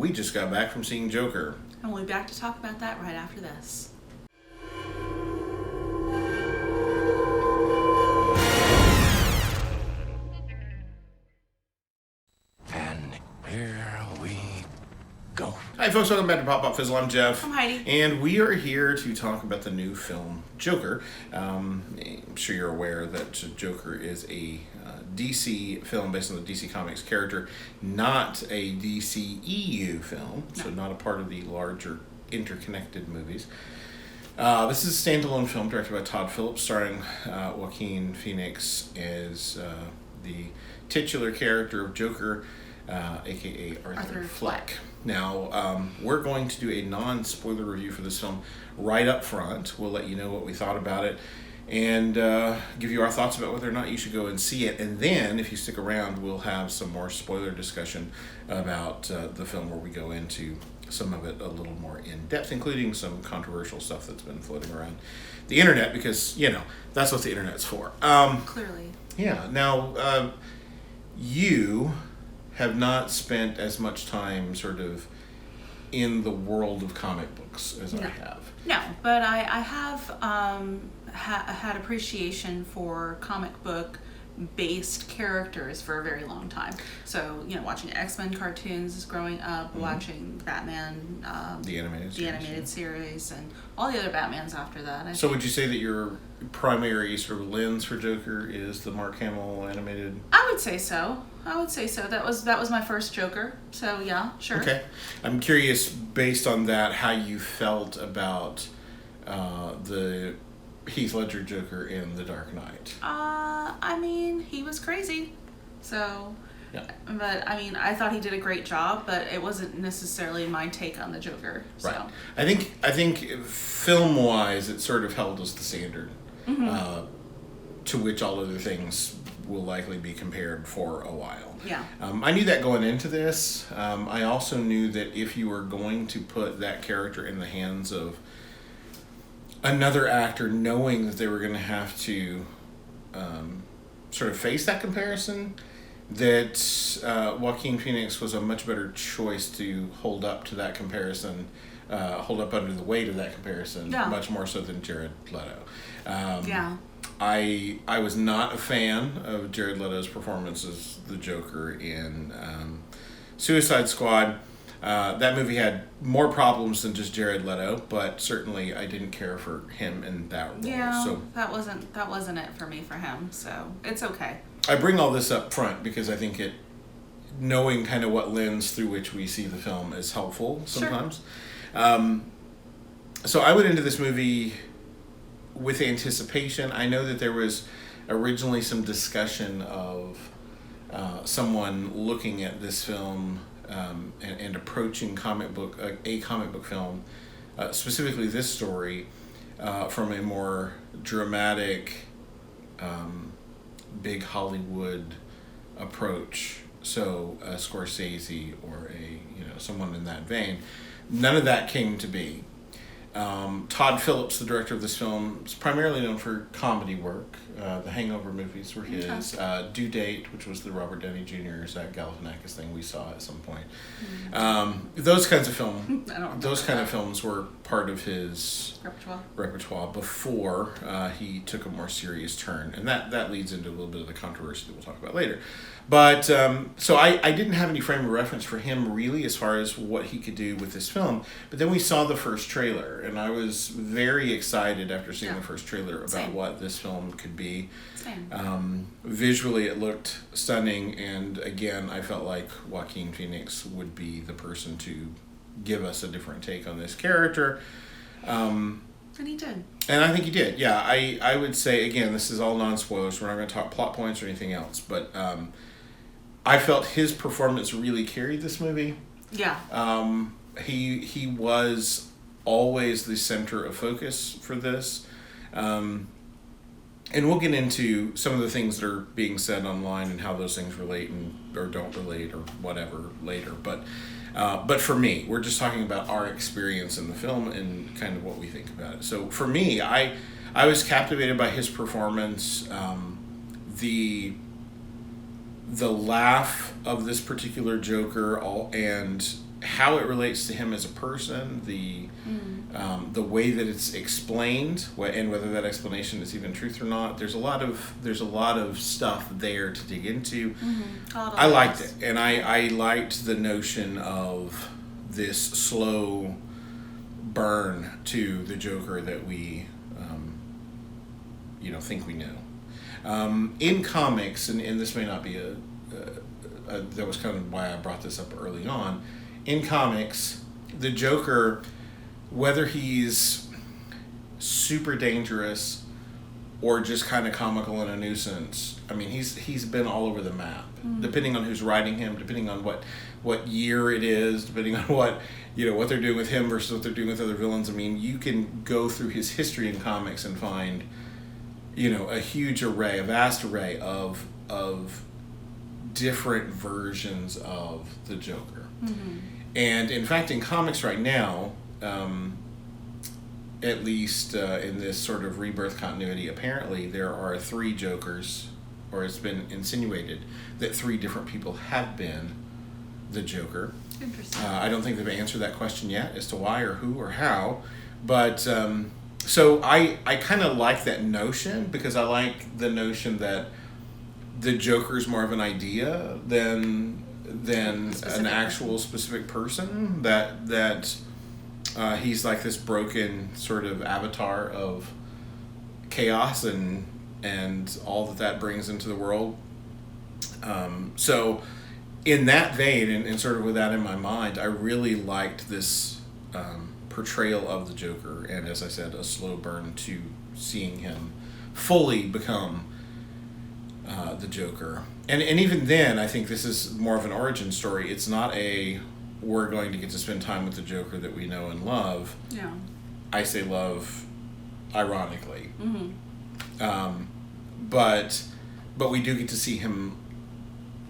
We just got back from seeing Joker. And we'll be back to talk about that right after this. And here we go. Hi folks, welcome back to Pop Pop Fizzle. I'm Jeff. I'm Heidi. And we are here to talk about the new film, Joker. I'm sure you're aware that Joker is a DC film based on the DC Comics character, not a DCEU film, so not a part of the larger interconnected movies. This is a standalone film directed by Todd Phillips, starring Joaquin Phoenix as the titular character of Joker, aka Arthur Fleck. Now, we're going to do a non-spoiler review for this film right up front. We'll let you know what we thought about it and give you our thoughts about whether or not you should go and see it. And then, if you stick around, we'll have some more spoiler discussion about the film where we go into some of it a little more in depth, including some controversial stuff that's been floating around the internet, because, you know, that's what the internet's for. Clearly. Yeah. Now, you have not spent as much time sort of in the world of comic books as I have. No, but I have had appreciation for comic book based characters for a very long time. So, you know, watching X-Men cartoons growing up, watching Batman, The animated series, and all the other Batmans after that. So would you say that your primary sort of lens for Joker is the Mark Hamill animated? I would say so. That was my first Joker. So yeah, sure. Okay. I'm curious, based on that, how you felt about the Heath Ledger Joker in The Dark Knight. I mean, he was crazy. So, yeah. But I mean, I thought he did a great job, but it wasn't necessarily my take on the Joker. So. Right. I think film-wise, it sort of held us the standard, to which all other things will likely be compared for a while. Yeah. I knew that going into this. I also knew that if you were going to put that character in the hands of another actor, knowing that they were going to have to sort of face that comparison, that Joaquin Phoenix was a much better choice to hold up to that comparison, hold up under the weight of that comparison, much more so than Jared Leto. I was not a fan of Jared Leto's performance as the Joker in Suicide Squad. That movie had more problems than just Jared Leto, but certainly I didn't care for him in that role. Yeah, so that wasn't it for me for him. So it's okay. I bring all this up front because I think knowing kind of what lens through which we see the film is helpful sometimes. Sure. So I went into this movie with anticipation. I know that there was originally some discussion of someone looking at this film and approaching a comic book film, specifically this story, from a more dramatic, big Hollywood approach. So Scorsese or someone in that vein. None of that came to be. Todd Phillips, the director of this film, is primarily known for comedy work. The Hangover movies were his. Due Date, which was the Robert Downey Jr., Zach Galifianakis thing we saw at some point. Those kinds of films were part of his repertoire before he took a more serious turn, and that leads into a little bit of the controversy that we'll talk about later. But so I didn't have any frame of reference for him really as far as what he could do with this film. But then we saw the first trailer, and I was very excited after seeing the first trailer about what this film could be. Visually, it looked stunning, and again, I felt like Joaquin Phoenix would be the person to give us a different take on this character. And he did. And I think he did. Yeah, I would say, again, this is all non-spoilers. We're not going to talk plot points or anything else, but I felt his performance really carried this movie. Yeah. He was always the center of focus for this. And we'll get into some of the things that are being said online and how those things relate or don't relate or whatever later. But for me, we're just talking about our experience in the film and kind of what we think about it. So for me, I was captivated by his performance. The laugh of this particular Joker and how it relates to him as a person, the way that it's explained, and whether that explanation is even truth or not. There's a lot of stuff there to dig into. I liked it, and I liked the notion of this slow burn to the Joker that we think we know. In comics, and this may not be that was kind of why I brought this up early on. In comics, the Joker, whether he's super dangerous or just kind of comical and a nuisance, I mean, he's been all over the map. Depending on who's writing him, depending on what year it is, depending on what they're doing with him versus what they're doing with other villains. I mean, you can go through his history in comics and find a vast array of different versions of the Joker. And in fact, in comics right now, at least in this sort of rebirth continuity, apparently there are 3 Jokers, or it's been insinuated that 3 different people have been the Joker. Interesting. I don't think they've answered that question yet as to why or who or how, but so I kind of like that notion, because I like the notion that the Joker is more of an idea than an actual specific person, that he's like this broken sort of avatar of chaos and all that brings into the world. So in that vein, and sort of with that in my mind, I really liked this portrayal of the Joker, and as I said, a slow burn to seeing him fully become the Joker. And even then, I think this is more of an origin story. It's not we're going to get to spend time with the Joker that we know and love. Yeah. I say love ironically. But we do get to see him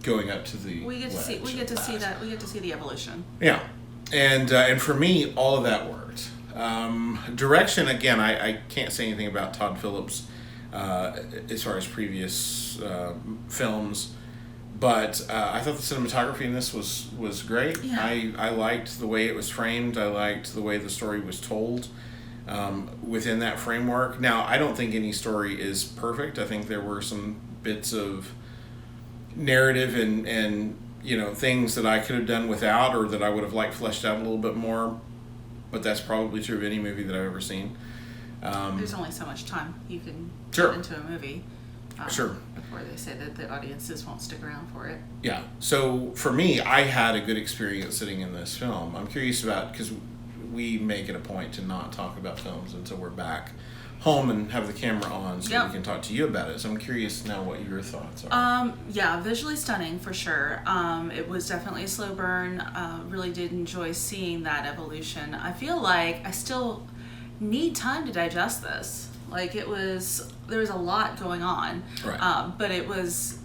going up to the we get to see the evolution. Yeah. And for me, all of that worked. Direction, again, I can't say anything about Todd Phillips as far as previous films, but I thought the cinematography in this was great. Yeah. I liked the way it was framed. I liked the way the story was told within that framework. Now, I don't think any story is perfect. I think there were some bits of narrative and things that I could have done without, or that I would have liked fleshed out a little bit more, but that's probably true of any movie that I've ever seen. There's only so much time you can Sure. put into a movie Sure. before they say that the audiences won't stick around for it. Yeah. So for me, I had a good experience sitting in this film. I'm curious about, because we make it a point to not talk about films until we're back home and have the camera on, so Yep. we can talk to you about it. So I'm curious now what your thoughts are. Yeah, visually stunning for sure. It was definitely a slow burn. Really did enjoy seeing that evolution. I feel like I still need time to digest this. Like there was a lot going on, Right. but it was,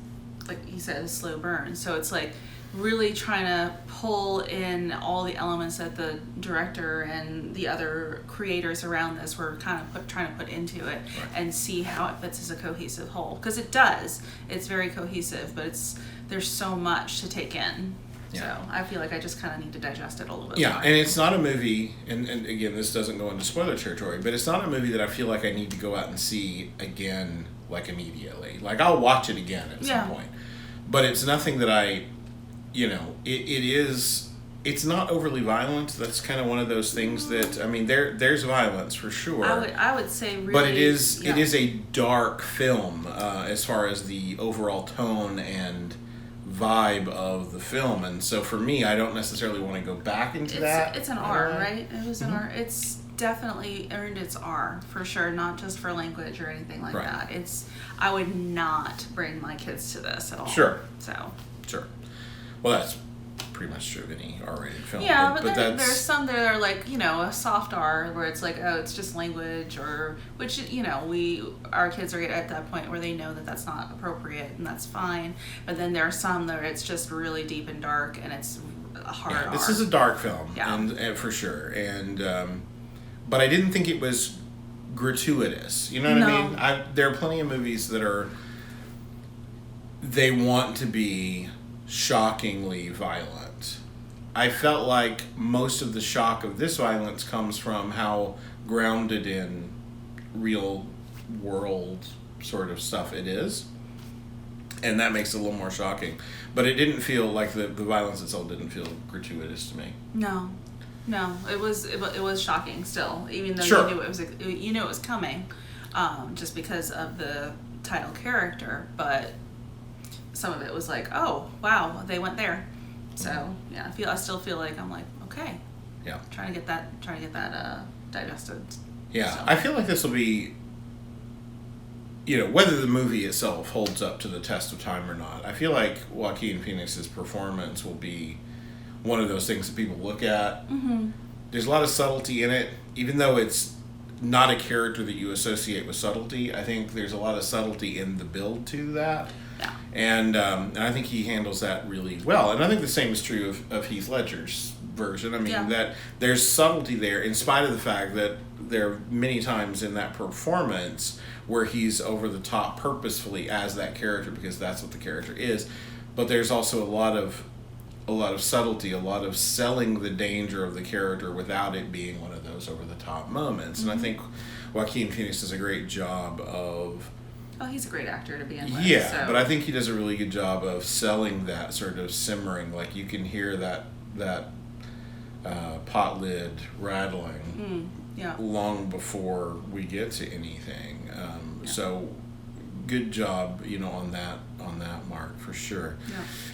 like you said, a slow burn. So it's like really trying to pull in all the elements that the director and the other creators around this were kind of trying to put into it, Right. and see how it fits as a cohesive whole. Because it does. It's very cohesive, but there's so much to take in. Yeah. So I feel like I just kind of need to digest it a little bit Yeah, more. and it's not a movie, and again, this doesn't go into spoiler territory, but it's not a movie that I feel like I need to go out and see again, like immediately. Like, I'll watch it again at some point. But it's nothing that it's not overly violent. That's kind of one of those things that, I mean, there's violence for sure. I would say really. But it is a dark film as far as the overall tone and vibe of the film, and so for me, I don't necessarily want to go back into that. It's an R, right? It was an R. It's definitely earned its R for sure, not just for language or anything like Right. that. I would not bring my kids to this at all. Sure. So. Sure. Well, that's pretty much true of any R-rated film. Yeah, but that's, there's some that are like, a soft R where it's like, oh, it's just language, or which, our kids are at that point where they know that that's not appropriate, and that's fine. But then there are some that it's just really deep and dark, and it's a hard R. This is a dark film, Yeah. and for sure. And but I didn't think it was gratuitous. You know what I mean? There are plenty of movies that they want to be shockingly violent. I felt like most of the shock of this violence comes from how grounded in real world sort of stuff it is. And that makes it a little more shocking. But it didn't feel like the violence itself didn't feel gratuitous to me. No, it was shocking still, even though Sure. you knew it was coming, just because of the title character. But some of it was like, oh wow, they went there. So yeah, I still feel like I'm like, okay, Yeah. trying to get that digested. Yeah, So. I feel like this will be, whether the movie itself holds up to the test of time or not. I feel like Joaquin Phoenix's performance will be one of those things that people look at. Mm-hmm. There's a lot of subtlety in it, even though it's not a character that you associate with subtlety. I think there's a lot of subtlety in the build to that. Yeah. And I think he handles that really well. And I think the same is true of Heath Ledger's version. I mean, that there's subtlety there, in spite of the fact that there are many times in that performance where he's over the top purposefully as that character, because that's what the character is. But there's also a lot of subtlety, a lot of selling the danger of the character without it being one of those over the top moments. Mm-hmm. And I think Joaquin Phoenix does a great job of... Oh, he's a great actor to be in with. Yeah, so. but I think he does a really good job of selling that sort of simmering. Like, you can hear that pot lid rattling long before we get to anything. So good job, on that mark for sure.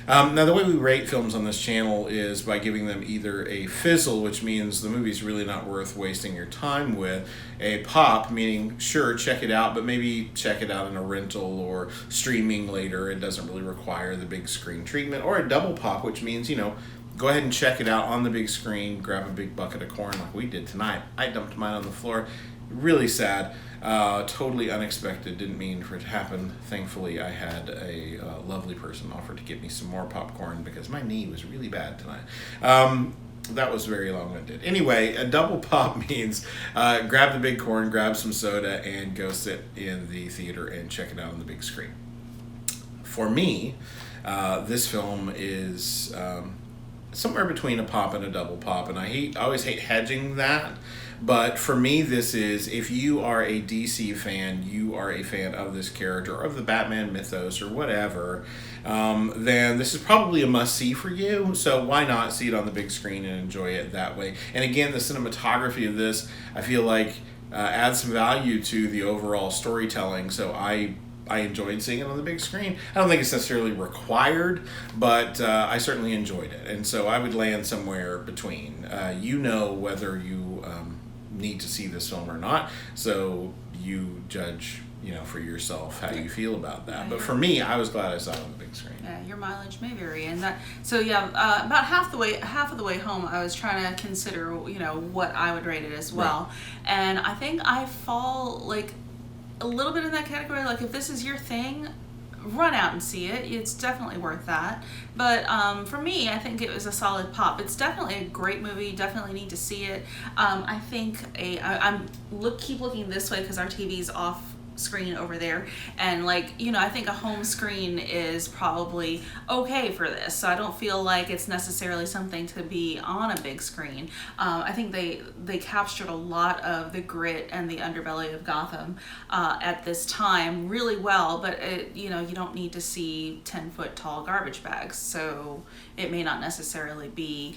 Yeah. Now, the way we rate films on this channel is by giving them either a fizzle, which means the movie's really not worth wasting your time with, a pop, meaning sure, check it out, but maybe check it out in a rental or streaming later. It doesn't really require the big screen treatment, or a double pop, which means, go ahead and check it out on the big screen, grab a big bucket of corn like we did tonight. I dumped mine on the floor. Really sad. Totally unexpected. Didn't mean for it to happen. Thankfully, I had a lovely person offer to get me some more popcorn because my knee was really bad tonight. That was very long-winded. Anyway, a double pop means grab the big corn, grab some soda, and go sit in the theater and check it out on the big screen. For me, this film is somewhere between a pop and a double pop, and I always hate hedging that. But for me, this is, if you are a DC fan, you are a fan of this character, or of the Batman mythos, or whatever, then this is probably a must-see for you. So why not see it on the big screen and enjoy it that way? And again, the cinematography of this, I feel like, adds some value to the overall storytelling. So I enjoyed seeing it on the big screen. I don't think it's necessarily required, but I certainly enjoyed it. And so I would land somewhere between. Whether you need to see this film or not, so you judge, for yourself how you feel about that. But for me, I was glad I saw it on the big screen. Yeah, your mileage may vary, and that. So yeah, about half of the way home, I was trying to consider, what I would rate it as well, right. And I think I fall like a little bit in that category. Like, if this is your thing, run out and see it. It's definitely worth that. But for me, I think it was a solid pop. It's definitely a great movie. Definitely need to see it. I think keep looking this way because our TV's off screen over there, and I think a home screen is probably okay for this, so I don't feel like it's necessarily something to be on a big screen. I think they captured a lot of the grit and the underbelly of Gotham at this time really well, but you don't need to see 10-foot tall garbage bags, so it may not necessarily be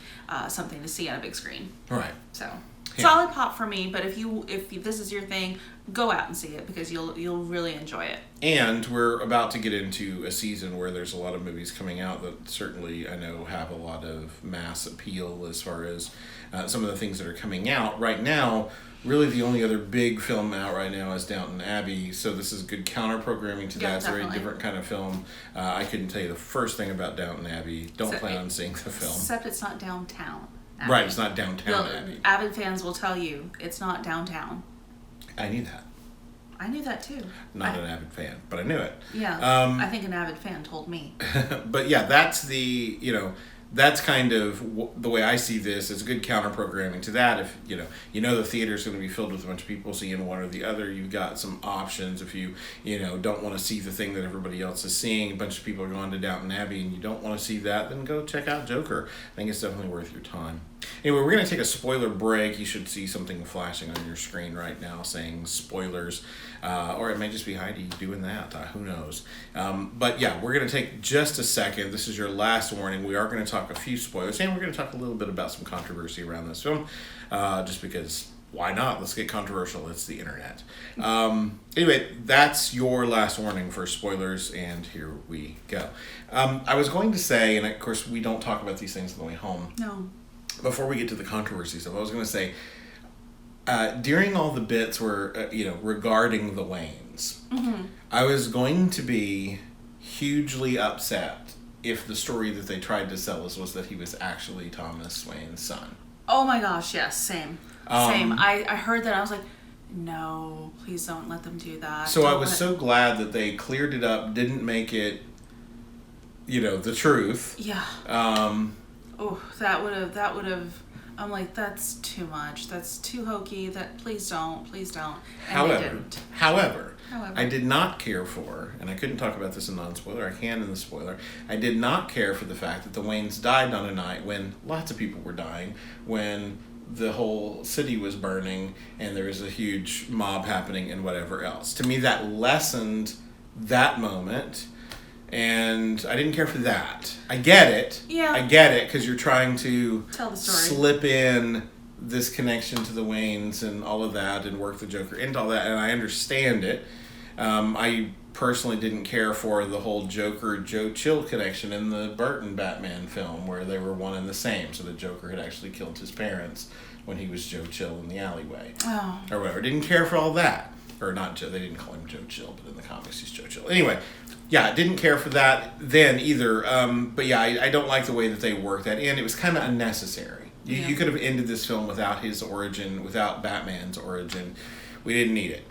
something to see on a big screen. Right. So solid pop for me, but if this is your thing, go out and see it because you'll really enjoy it. And we're about to get into a season where there's a lot of movies coming out that certainly I know have a lot of mass appeal as far as some of the things that are coming out right now. Really, the only other big film out right now is Downton Abbey, so this is good counter programming to that. It's a very different kind of film. I couldn't tell you the first thing about Downton Abbey. Don't plan on seeing the film. Except it's not downtown Abbey. Right, it's not downtown Abbey. Avid fans will tell you it's not downtown. I knew that. I knew that too. Not an avid fan, but I knew it. Yeah, I think an avid fan told me. But yeah, that's the, that's kind of the way I see this. It's good counter programming to that. If you know the theater's going to be filled with a bunch of people seeing one or the other, you've got some options. If you don't want to see the thing that everybody else is seeing, a bunch of people are going to Downton Abbey, and you don't want to see that, then go check out Joker. I think it's definitely worth your time. Anyway, we're going to take a spoiler break. You should see something flashing on your screen right now saying spoilers, or it may just be Heidi doing that. Who knows? But yeah, we're going to take just a second. This is your last warning. We are going to talk a few spoilers, and we're going to talk a little bit about some controversy around this film, just because why not? Let's get controversial. It's the internet. Anyway, that's your last warning for spoilers, and here we go. I was going to say, and of course we don't talk about these things on the way home. No. Before we get to the controversy stuff, I was going to say, during all the bits where, regarding the Waynes, I was going to be hugely upset if the story that they tried to sell us was that he was actually Thomas Wayne's son. Oh my gosh, yes, same. Same. I heard that, I was like, no, please don't let them do that. So I was so glad that they cleared it up, didn't make it, the truth. Yeah. Oh, that would have. I'm like, that's too much. That's too hokey. Please don't. And they didn't. However, I did not care for, and I couldn't talk about this in non-spoiler. I can in the spoiler. I did not care for the fact that the Waynes died on a night when lots of people were dying, when the whole city was burning, and there was a huge mob happening, and whatever else. To me, that lessened that moment. And I didn't care for that. I get it. Yeah. I get it, because you're trying to tell the story, slip in this connection to the Waynes and all of that, and work the Joker into all that, and I understand it. I personally didn't care for the whole Joker-Joe Chill connection in the Burton Batman film, where they were one and the same, so the Joker had actually killed his parents when he was Joe Chill in the alleyway. Oh. Or whatever. Didn't care for all that. Or not Joe, they didn't call him Joe Chill, but in the comics he's Joe Chill. Anyway, yeah, didn't care for that then either. But yeah, I don't like the way that they worked that in. It was kind of unnecessary. You could have ended this film without his origin, without Batman's origin. We didn't need it.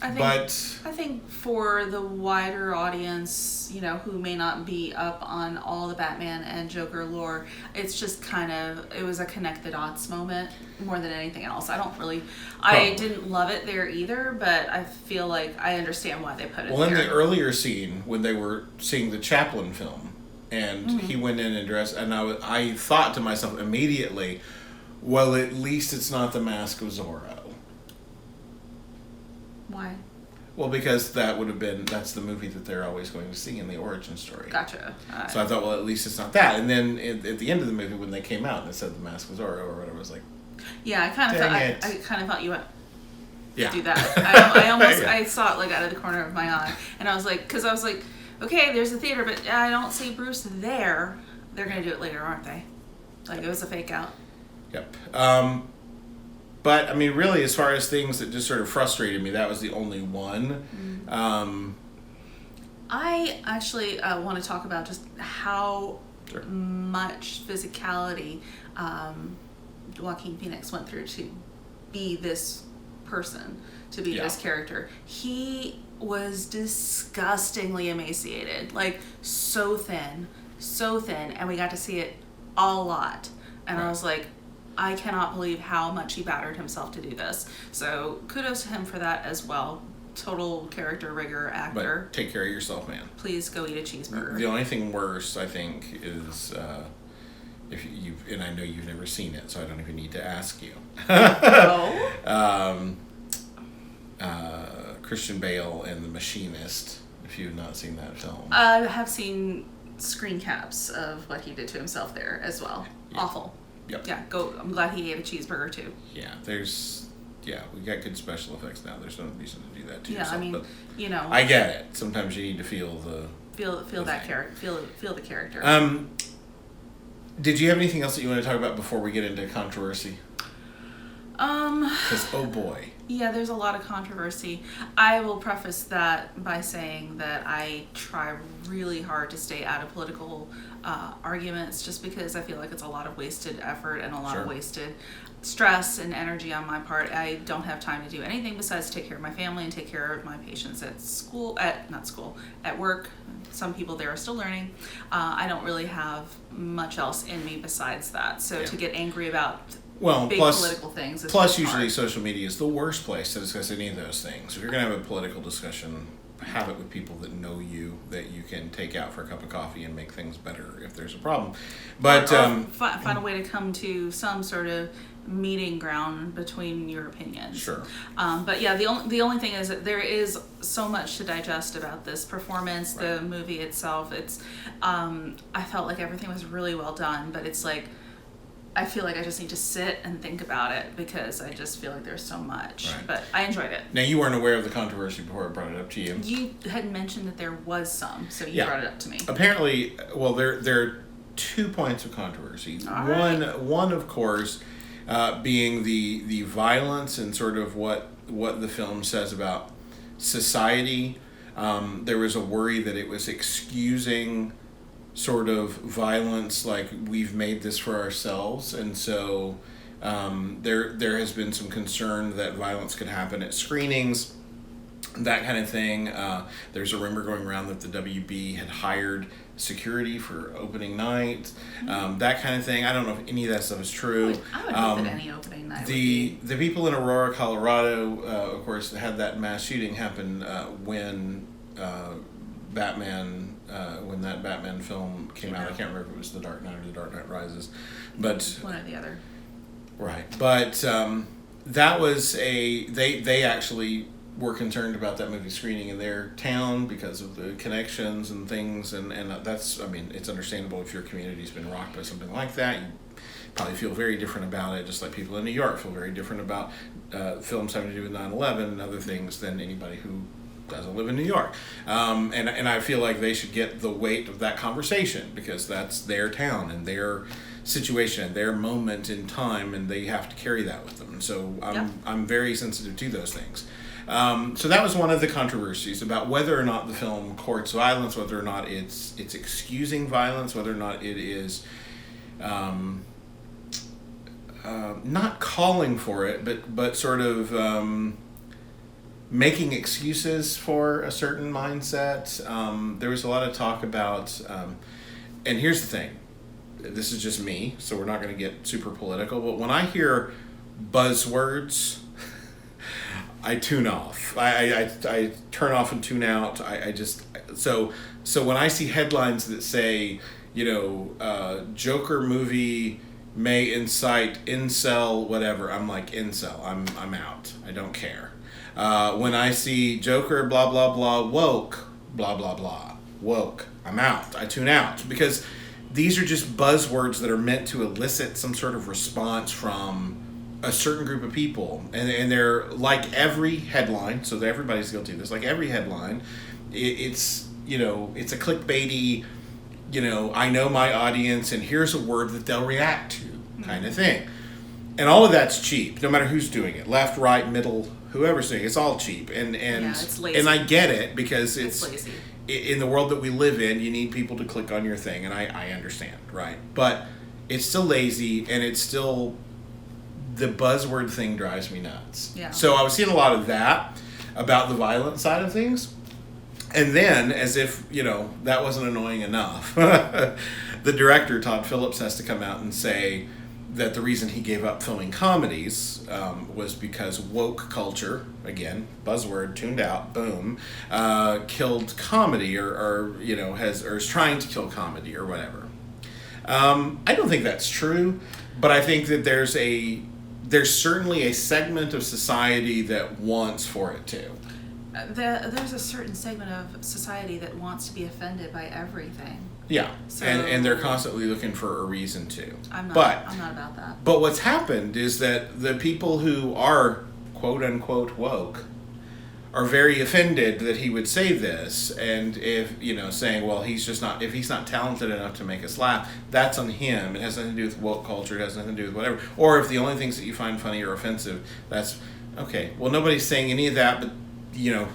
I think for the wider audience, who may not be up on all the Batman and Joker lore, it's just it was a connect the dots moment more than anything else. I didn't love it there either, but I feel like I understand why they put it there. Well, in the earlier scene, when they were seeing the Chaplin film, and he went in and dressed, and I thought to myself immediately, well, at least it's not the Mask of Zorro. Why? Well, because that's the movie that they're always going to see in the origin story. Gotcha. So I thought, well, at least it's not that. And then at the end of the movie, when they came out and it said the Mask was Zorro or whatever, I was like, yeah, I kind of thought you went, yeah, do that. I saw it like out of the corner of my eye, and I was like, okay, there's a theater, but I don't see Bruce there. They're gonna do it later, aren't they? Like, it was a fake out. Yep. But, I mean, really, as far as things that just sort of frustrated me, that was the only one. I actually want to talk about just how much physicality Joaquin Phoenix went through to be this person, to be this character. He was disgustingly emaciated, like so thin, and we got to see it a lot. And I was like, I cannot believe how much he battered himself to do this. So kudos to him for that as well. Total character rigor actor. But take care of yourself, man. Please go eat a cheeseburger. The only thing worse, I think, is if you've, and I know you've never seen it, so I don't even need to ask you. Christian Bale and The Machinist, if you've not seen that film. I have seen screen caps of what he did to himself there as well. Yeah. Awful. Yep. Yeah, I'm glad he ate a cheeseburger too. Yeah, we got good special effects now. There's no reason to do that to yourself. Yeah, I mean, but I get it. Sometimes you need to feel that character, feel the character. Did you have anything else that you want to talk about before we get into controversy? Because, oh boy. Yeah, there's a lot of controversy. I will preface that by saying that I try really hard to stay out of political arguments, just because I feel like it's a lot of wasted effort and a lot of wasted stress and energy on my part. I don't have time to do anything besides take care of my family and take care of my patients at school, at work. Some people there are still learning. I don't really have much else in me besides that. So to get angry about big political things is plus usually hard. social media is the worst place to discuss any of those things. If you're going to have a political discussion, have it with people that know you, that you can take out for a cup of coffee and make things better if there's a problem. But or find a way to come to some sort of meeting ground between your opinions. Sure. But yeah, the only thing is that there is so much to digest about this performance, the movie itself. It's I felt like everything was really well done, but it's like I feel like I just need to sit and think about it because I just feel like there's so much. Right. But I enjoyed it. Now, you weren't aware of the controversy before I brought it up to you. You had mentioned that there was some, so you brought it up to me. Apparently, well, there are 2 points of controversy. One, of course, being the violence and sort of what the film says about society. There was a worry that it was excusing sort of violence, like we've made this for ourselves, and so there has been some concern that violence could happen at screenings, that kind of thing. There's a rumor going around that the WB had hired security for opening night, that kind of thing. I don't know if any of that stuff is true. I would hope that any opening night the people in Aurora, Colorado, of course, had that mass shooting happen when Batman, when that Batman film came out. I can't remember if it was The Dark Knight or The Dark Knight Rises, but one or the other. Right, but that was they actually were concerned about that movie screening in their town because of the connections and things, and that's, I mean, it's understandable if your community's been rocked by something like that. You probably feel very different about it, just like people in New York feel very different about films having to do with 9/11 and other things than anybody who doesn't live in New York. And I feel like they should get the weight of that conversation because that's their town and their situation and their moment in time, and they have to carry that with them. And so I'm very sensitive to those things. So that was one of the controversies about whether or not the film courts violence, whether or not it's excusing violence, whether or not it is not calling for it, but sort of making excuses for a certain mindset. There was a lot of talk about, and here's the thing, this is just me, so we're not going to get super political, but when I hear buzzwords, I tune off. I turn off and tune out. I just, so when I see headlines that say, Joker movie may incite incel, whatever, I'm like, incel, I'm out. I don't care. When I see Joker, blah, blah, blah, woke, blah, blah, blah, woke, I'm out. I tune out because these are just buzzwords that are meant to elicit some sort of response from a certain group of people. And they're like every headline, so everybody's guilty of this, like every headline, it's a clickbaity, I know my audience and here's a word that they'll react to kind of thing. And all of that's cheap, no matter who's doing it, left, right, middle, whoever's doing it, it's all cheap. And it's lazy. And I get it because it's lazy. In the world that we live in, you need people to click on your thing, and I understand, right? But it's still lazy, and it's still, the buzzword thing drives me nuts. Yeah. So I was seeing a lot of that about the violent side of things. And then, as if, that wasn't annoying enough, the director, Todd Phillips, has to come out and say that the reason he gave up filming comedies was because woke culture, again, buzzword, tuned out, boom, killed comedy or is trying to kill comedy or whatever. I don't think that's true, but I think that there's certainly a segment of society that wants for it to. There's a certain segment of society that wants to be offended by everything. Yeah, so, and they're constantly looking for a reason to. I'm not about that. But what's happened is that the people who are quote unquote woke are very offended that he would say this, and if saying, well, if he's not talented enough to make us laugh, that's on him. It has nothing to do with woke culture. It has nothing to do with whatever. Or if the only things that you find funny are offensive, that's okay. Well, nobody's saying any of that, but you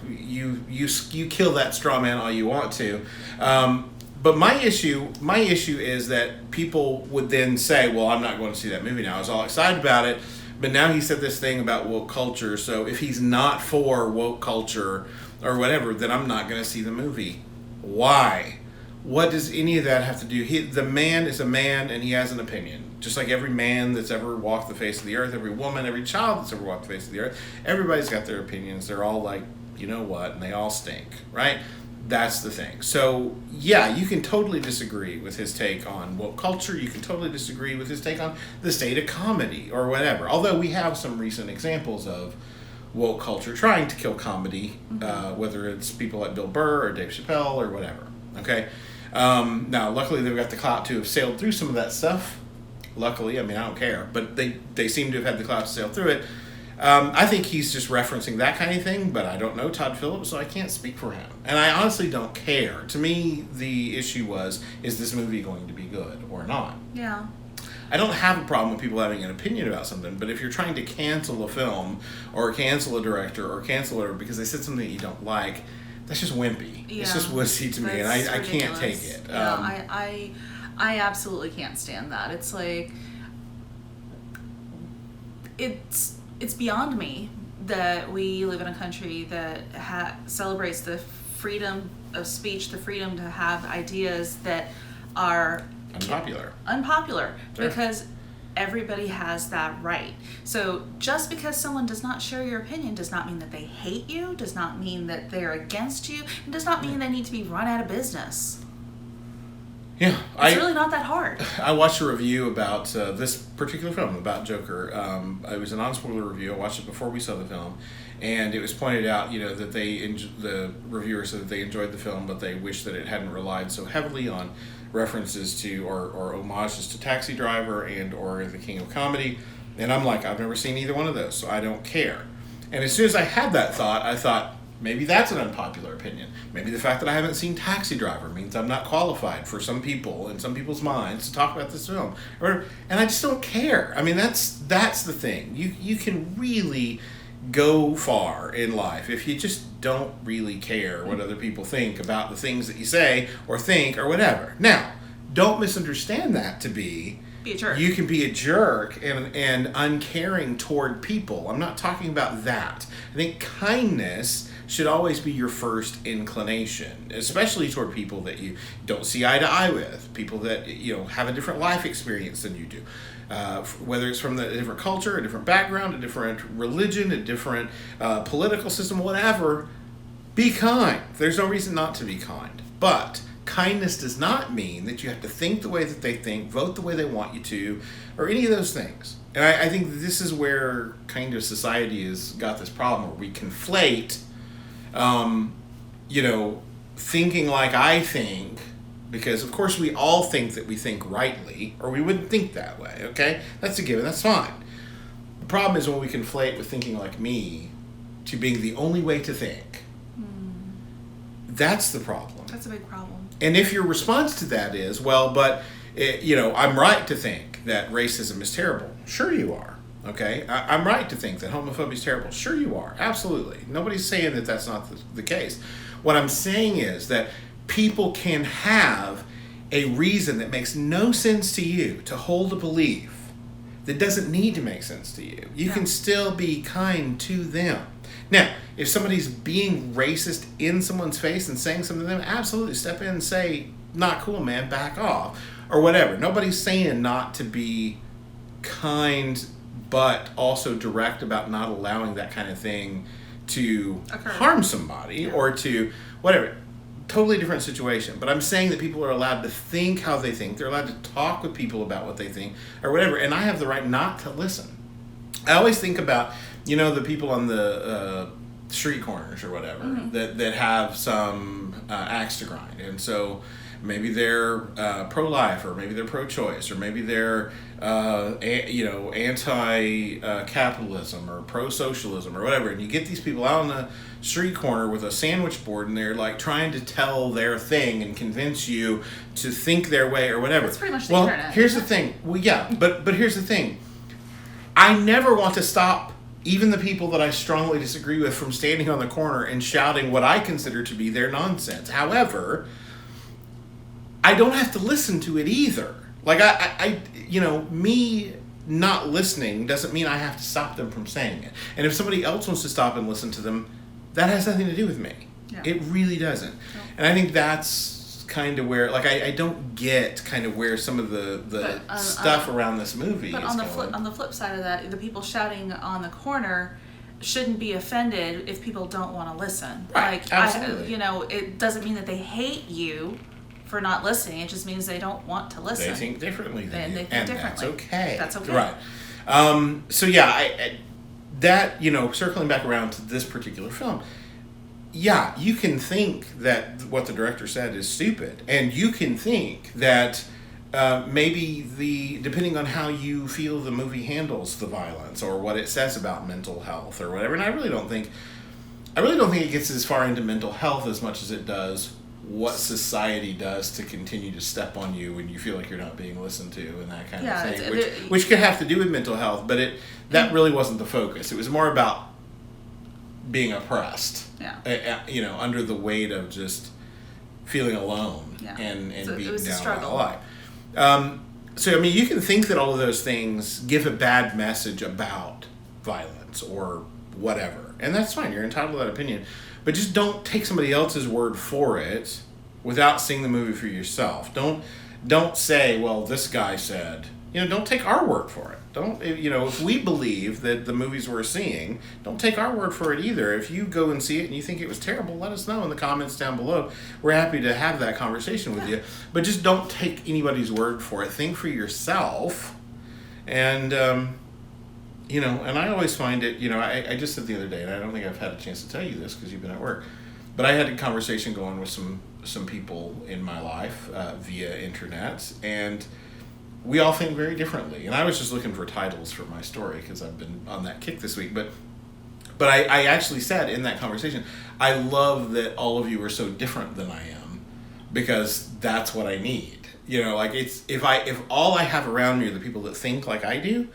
kill that straw man all you want to. But my issue is that people would then say, well, I'm not going to see that movie now. I was all excited about it. But now he said this thing about woke culture, so if he's not for woke culture or whatever, then I'm not going to see the movie. Why? What does any of that have to do? The man is a man, and he has an opinion. Just like every man that's ever walked the face of the earth, every woman, every child that's ever walked the face of the earth, everybody's got their opinions. They're all like, you know what, and they all stink, right? That's the thing. So, yeah, you can totally disagree with his take on woke culture. You can totally disagree with his take on the state of comedy or whatever. Although we have some recent examples of woke culture trying to kill comedy, whether it's people like Bill Burr or Dave Chappelle or whatever. Okay? Now, luckily, they've got the clout to have sailed through some of that stuff. Luckily, I mean, I don't care. But they seem to have had the clout to sail through it. I think he's just referencing that kind of thing, but I don't know Todd Phillips, so I can't speak for him. And I honestly don't care. To me, the issue is this movie going to be good or not? Yeah. I don't have a problem with people having an opinion about something, but if you're trying to cancel a film or cancel a director or cancel whatever because they said something that you don't like, that's just wimpy. Yeah. It's just wussy to me, and I can't take it. Yeah, I absolutely can't stand that. It's like, it's beyond me that we live in a country that celebrates the freedom of speech, the freedom to have ideas that are unpopular Sure. Because everybody has that right. So just because someone does not share your opinion does not mean that they hate you, does not mean that they're against you, and does not mean they need to be run out of business. Yeah, it's really not that hard. I watched a review about this particular film, about Joker. It was a non-spoiler review. I watched it before we saw the film, and it was pointed out, that the reviewer said that they enjoyed the film, but they wish that it hadn't relied so heavily on references to or homages to Taxi Driver and or The King of Comedy. And I'm like, I've never seen either one of those, so I don't care. And as soon as I had that thought, I thought, maybe that's an unpopular opinion. Maybe the fact that I haven't seen Taxi Driver means I'm not qualified for some people in some people's minds to talk about this film. And I just don't care. I mean, that's the thing. You can really go far in life if you just don't really care what other people think about the things that you say or think or whatever. Now, don't misunderstand that to be a jerk. You can be a jerk and uncaring toward people. I'm not talking about that. I think kindness should always be your first inclination, especially toward people that you don't see eye to eye with, people that have a different life experience than you do, whether it's from a different culture, a different background, a different religion, a different political system, whatever. Be kind. There's no reason not to be kind. But kindness does not mean that you have to think the way that they think, vote the way they want you to, or any of those things. And I think this is where kind of society has got this problem where we conflate thinking like I think, because of course we all think that we think rightly, or we wouldn't think that way, okay? That's a given, that's fine. The problem is when we conflate with thinking like me to being the only way to think. That's the problem. That's a big problem. And if your response to that is, well, but, I'm right to think that racism is terrible. Sure you are. Okay, I'm right to think that homophobia is terrible. Sure you are. Absolutely. Nobody's saying that that's not the case. What I'm saying is that people can have a reason that makes no sense to you to hold a belief that doesn't need to make sense to you. You can still be kind to them. Now, if somebody's being racist in someone's face and saying something to them, absolutely step in and say, not cool, man, back off, or whatever. Nobody's saying not to be kind, but also direct about not allowing that kind of thing to harm somebody or to whatever. Totally different situation. But I'm saying that people are allowed to think how they think. They're allowed to talk with people about what they think or whatever. And I have the right not to listen. I always think about, the people on the street corners or whatever that have some axe to grind. And so Maybe they're pro-life, or maybe they're pro-choice, or maybe they're anti-capitalism or pro-socialism or whatever. And you get these people out on the street corner with a sandwich board, and they're like trying to tell their thing and convince you to think their way or whatever. That's pretty much the internet. Here's the thing. Well, yeah, but here's the thing. I never want to stop even the people that I strongly disagree with from standing on the corner and shouting what I consider to be their nonsense. However, I don't have to listen to it either. Like, me not listening doesn't mean I have to stop them from saying it. And if somebody else wants to stop and listen to them, that has nothing to do with me. Yeah. It really doesn't. No. And I think that's kind of where, like, I don't get kind of where some of the stuff around this movie but is on the going. on the flip side of that, the people shouting on the corner shouldn't be offended if people don't want to listen. Right, Like, absolutely. it doesn't mean that they hate you for not listening. It just means they don't want to listen. They think differently than you. They think And differently. that's okay. That's okay. Right. So yeah, that, circling back around to this particular film, yeah, you can think that what the director said is stupid, and you can think that maybe depending on how you feel the movie handles the violence or what it says about mental health or whatever, and I really don't think it gets as far into mental health as much as it does what society does to continue to step on you when you feel like you're not being listened to and that kind of thing, which could have to do with mental health, but that really wasn't the focus. It was more about being oppressed, under the weight of just feeling alone and being down by life. So, I mean, you can think that all of those things give a bad message about violence or whatever, and that's fine. You're entitled to that opinion. But just don't take somebody else's word for it without seeing the movie for yourself. Don't say, well, this guy said. Don't take our word for it. Don't, if we believe that the movies we're seeing, don't take our word for it either. If you go and see it and you think it was terrible, let us know in the comments down below. We're happy to have that conversation with you. But just don't take anybody's word for it. Think for yourself. And, and I always find it, I just said the other day, and I don't think I've had a chance to tell you this because you've been at work, but I had a conversation going with some people in my life via internet, and we all think very differently. And I was just looking for titles for my story because I've been on that kick this week. But I actually said in that conversation, I love that all of you are so different than I am, because that's what I need. If all I have around me are the people that think like I do,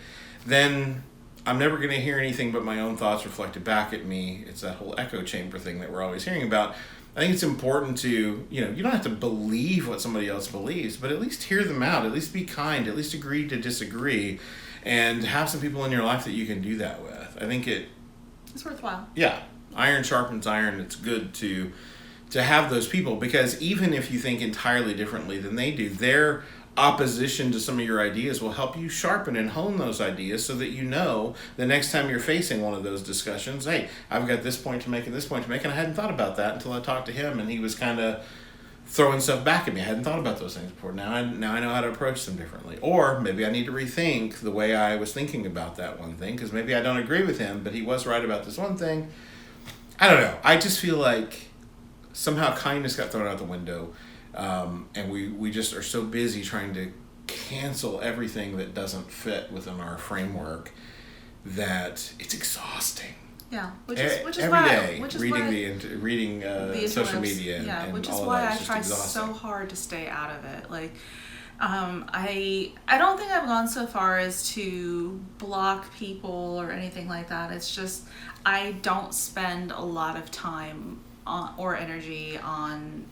then I'm never going to hear anything but my own thoughts reflected back at me. It's that whole echo chamber thing that we're always hearing about. I think it's important to, you don't have to believe what somebody else believes, but at least hear them out, at least be kind, at least agree to disagree, and have some people in your life that you can do that with. I think it's worthwhile. Yeah. Iron sharpens iron. It's good to have those people, because even if you think entirely differently than they do, their opposition to some of your ideas will help you sharpen and hone those ideas so that the next time you're facing one of those discussions, hey, I've got this point to make and this point to make, and I hadn't thought about that until I talked to him, and he was kind of throwing stuff back at me. I hadn't thought about those things before. Now I know how to approach them differently. Or maybe I need to rethink the way I was thinking about that one thing, because maybe I don't agree with him, but he was right about this one thing. I don't know. I just feel like somehow kindness got thrown out the window. And we just are so busy trying to cancel everything that doesn't fit within our framework that it's exhausting. Yeah, which is every why day reading social media and which is all why of that I is just try exhausting. so hard to stay out of it. Like, I don't think I've gone so far as to block people or anything like that. It's just I don't spend a lot of time or energy on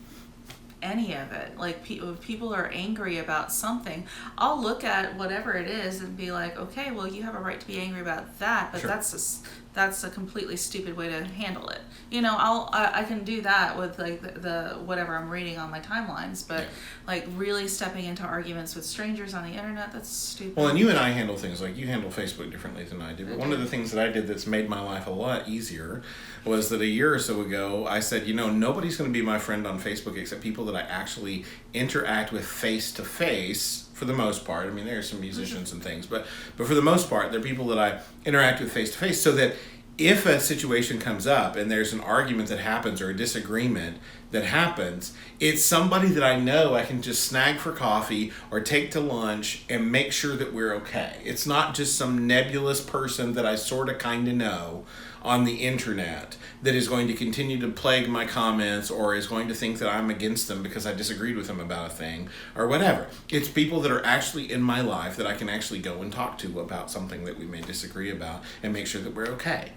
any of it. Like, if people are angry about something, I'll look at whatever it is and be like, okay, well, you have a right to be angry about that, but Sure. that's a completely stupid way to handle it. I can do that with like the whatever I'm reading on my timelines, but like really stepping into arguments with strangers on the internet, that's stupid. Well, and you and I handle things like you handle Facebook differently than I do. But one of the things that I did that's made my life a lot easier was that a year or so ago, I said, nobody's going to be my friend on Facebook except people that I actually interact with face to face. For the most part, I mean, there are some musicians and things, but for the most part, they're people that I interact with face to face, so that if a situation comes up and there's an argument that happens or a disagreement, that happens, it's somebody that I know I can just snag for coffee or take to lunch and make sure that we're okay. It's not just some nebulous person that I sort of kind of know on the internet that is going to continue to plague my comments or is going to think that I'm against them because I disagreed with them about a thing or whatever. It's people that are actually in my life that I can actually go and talk to about something that we may disagree about and make sure that we're okay.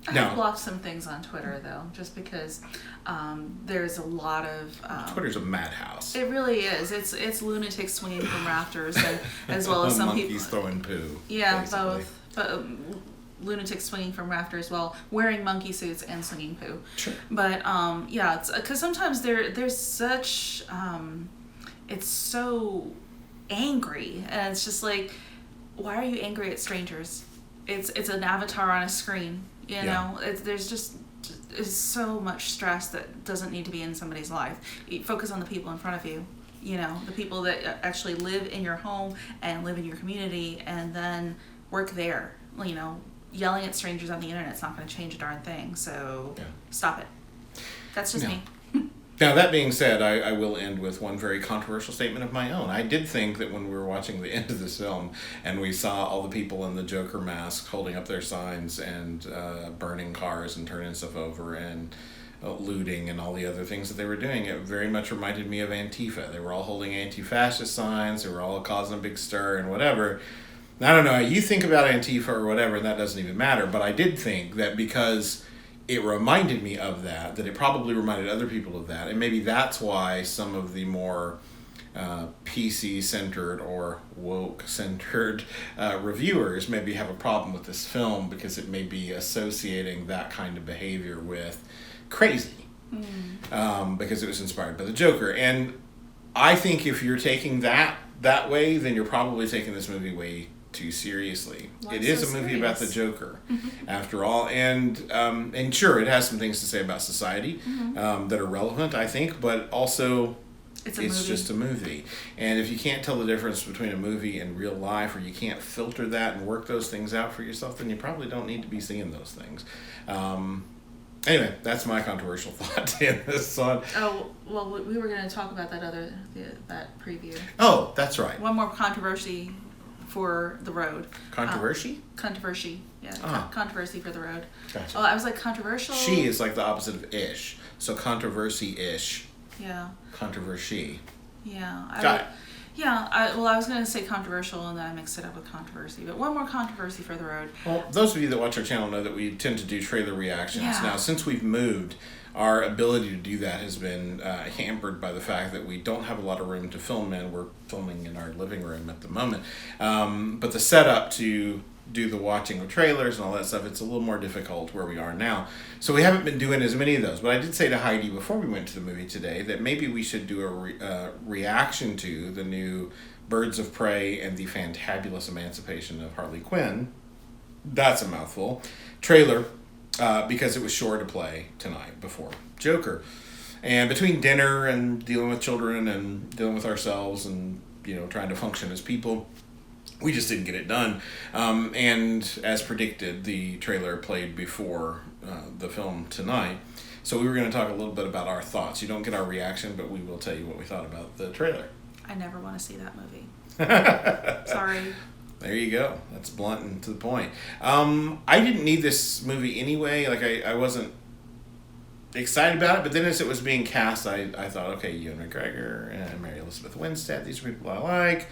I have blocked some things on Twitter though, just because there's a lot of Twitter's a madhouse. It really is. It's lunatics swinging from rafters, and as well as some monkeys people throwing poo. Yeah, basically. both. But lunatics swinging from rafters while wearing monkey suits and slinging poo. Sure. But yeah, it's because sometimes there's such it's so angry, and it's just like, why are you angry at strangers? It's an avatar on a screen. You know, there's just is so much stress that doesn't need to be in somebody's life. You focus on the people in front of you. You know, the people that actually live in your home and live in your community, and then work there. You know, yelling at strangers on the internet's not going to change a darn thing. So stop it. That's just me. Now, that being said, I will end with one very controversial statement of my own. I did think that when we were watching the end of this film and we saw all the people in the Joker masks holding up their signs and burning cars and turning stuff over and looting and all the other things that they were doing, it very much reminded me of Antifa. They were all holding anti-fascist signs. They were all causing a big stir and whatever. I don't know how you think about Antifa or whatever, and that doesn't even matter, but I did think that because it reminded me of that it probably reminded other people of that, and maybe that's why some of the more PC-centered or woke-centered reviewers maybe have a problem with this film, because it may be associating that kind of behavior with crazy, because it was inspired by the Joker. And I think if you're taking that way, then you're probably taking this movie way too seriously. Why it is so a movie serious? about the Joker, after all, and sure, it has some things to say about society that are relevant, I think, but also it's just a movie. And if you can't tell the difference between a movie and real life, or you can't filter that and work those things out for yourself, then you probably don't need to be seeing those things. Anyway, that's my controversial thought in this one. Oh, well, we were going to talk about that preview. Oh, that's right. One more controversy for the road. Controversy? Controversy, yeah. Ah. Controversy for the road. Gotcha. Oh, I was like, controversial? She is like the opposite of ish. So controversy-ish. Yeah. Controversy. Yeah. Got it. Yeah, I was going to say controversial, and then I mixed it up with controversy. But one more controversy for the road. Well, those of you that watch our channel know that we tend to do trailer reactions. Yeah. Now, since we've moved, our ability to do that has been hampered by the fact that we don't have a lot of room to film in. We're filming in our living room at the moment. But the setup to do the watching of trailers and all that stuff, it's a little more difficult where we are now. So we haven't been doing as many of those. But I did say to Heidi before we went to the movie today that maybe we should do a reaction to the new Birds of Prey and the Fantabulous Emancipation of Harley Quinn. That's a mouthful. Trailer, because it was sure to play tonight before Joker. And between dinner and dealing with children and dealing with ourselves and, trying to function as people, we just didn't get it done. And as predicted, the trailer played before the film tonight. So we were going to talk a little bit about our thoughts. You don't get our reaction, but we will tell you what we thought about the trailer. I never want to see that movie. Sorry. There you go. That's blunt and to the point. I didn't need this movie anyway. Like, I wasn't excited about it, but then as it was being cast, I thought, okay, Ewan McGregor and Mary Elizabeth Winstead, these are people I like.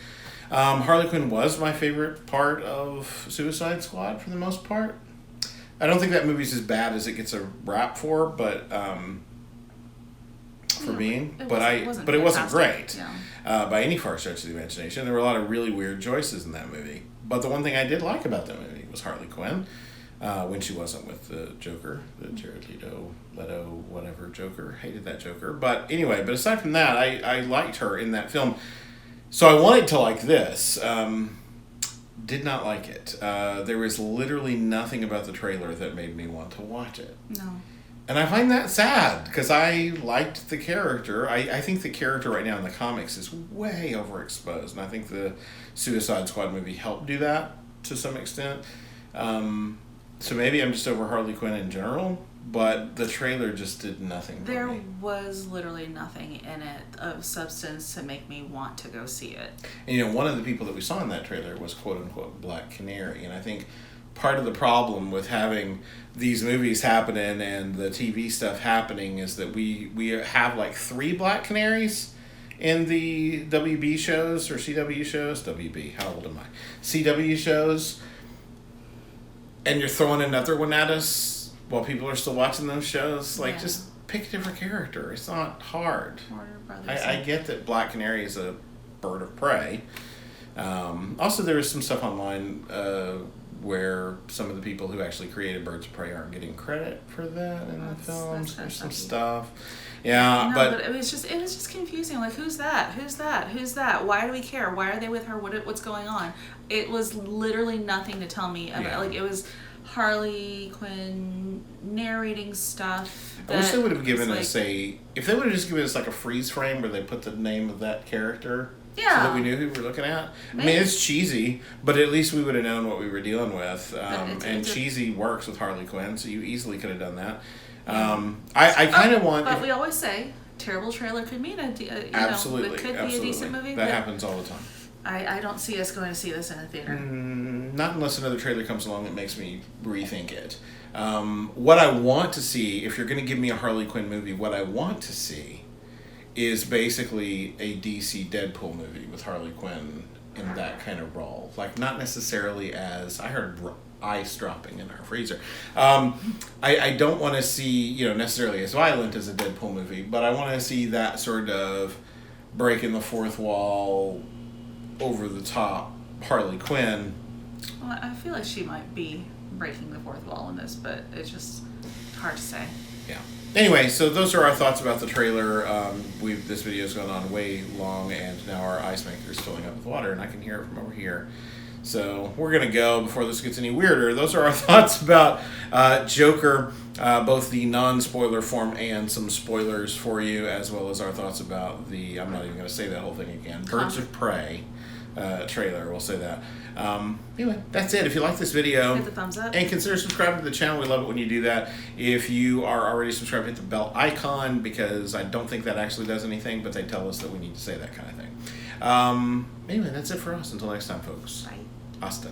Harley Quinn was my favorite part of Suicide Squad for the most part. I don't think that movie's as bad as it gets a rap for, but it wasn't great by any far stretch of the imagination. There were a lot of really weird choices in that movie. But the one thing I did like about that movie was Harley Quinn, when she wasn't with the Joker, the Jared Leto, whatever Joker. Hated that Joker. But anyway, aside from that, I liked her in that film. So I wanted to like this. Did not like it. There was literally nothing about the trailer that made me want to watch it. No. And I find that sad, because I liked the character. I think the character right now in the comics is way overexposed. And I think the Suicide Squad movie helped do that to some extent. So maybe I'm just over Harley Quinn in general. but the trailer just did nothing for There me. was literally nothing in it of substance to make me want to go see it. And one of the people that we saw in that trailer was quote unquote Black Canary, and I think part of the problem with having these movies happening and the TV stuff happening is that we have like 3 Black Canaries in the WB shows or CW shows. WB, how old am I? CW shows, and you're throwing another one at us while people are still watching those shows. Like, just pick a different character. It's not hard. Warner Brothers. I get that Black Canary is a bird of prey. Also, there was some stuff online where some of the people who actually created Birds of Prey aren't getting credit for that in the films. There's some stuff. Yeah, no, but it was just confusing. Like, who's that? Who's that? Who's that? Why do we care? Why are they with her? What's going on? It was literally nothing to tell me about. Like, it was Harley Quinn narrating stuff. I wish they would have given us if they would have just given us like a freeze frame where they put the name of that character. So that we knew who we were looking at. I mean, it's cheesy, but at least we would have known what we were dealing with. And cheesy works with Harley Quinn, so you easily could have done that. I kind of want... But we always say, terrible trailer could mean absolutely, it could absolutely. be a decent movie. That happens all the time. I don't see us going to see this in a theater. Not unless another trailer comes along that makes me rethink it. What I want to see, if you're going to give me a Harley Quinn movie, what I want to see is basically a DC Deadpool movie with Harley Quinn in that kind of role. Like, not necessarily as... I heard ice dropping in our freezer. I don't want to see, necessarily as violent as a Deadpool movie, but I want to see that sort of breaking the fourth wall, over the top Harley Quinn. Well, I feel like she might be breaking the fourth wall in this, but it's just hard to say. Yeah. Anyway, so those are our thoughts about the trailer. This video's gone on way long, and now our ice maker is filling up with water, and I can hear it from over here. So we're going to go before this gets any weirder. Those are our thoughts about Joker, both the non-spoiler form and some spoilers for you, as well as our thoughts about I'm not even going to say that whole thing again, Birds of Prey trailer. We'll say that. Anyway, that's it. If you like this video, hit the thumbs up and consider subscribing to the channel. We love it when you do that. If you are already subscribed, hit the bell icon, because I don't think that actually does anything, but they tell us that we need to say that kind of thing. Anyway, that's it for us. Until next time, folks. Bye. Hasta.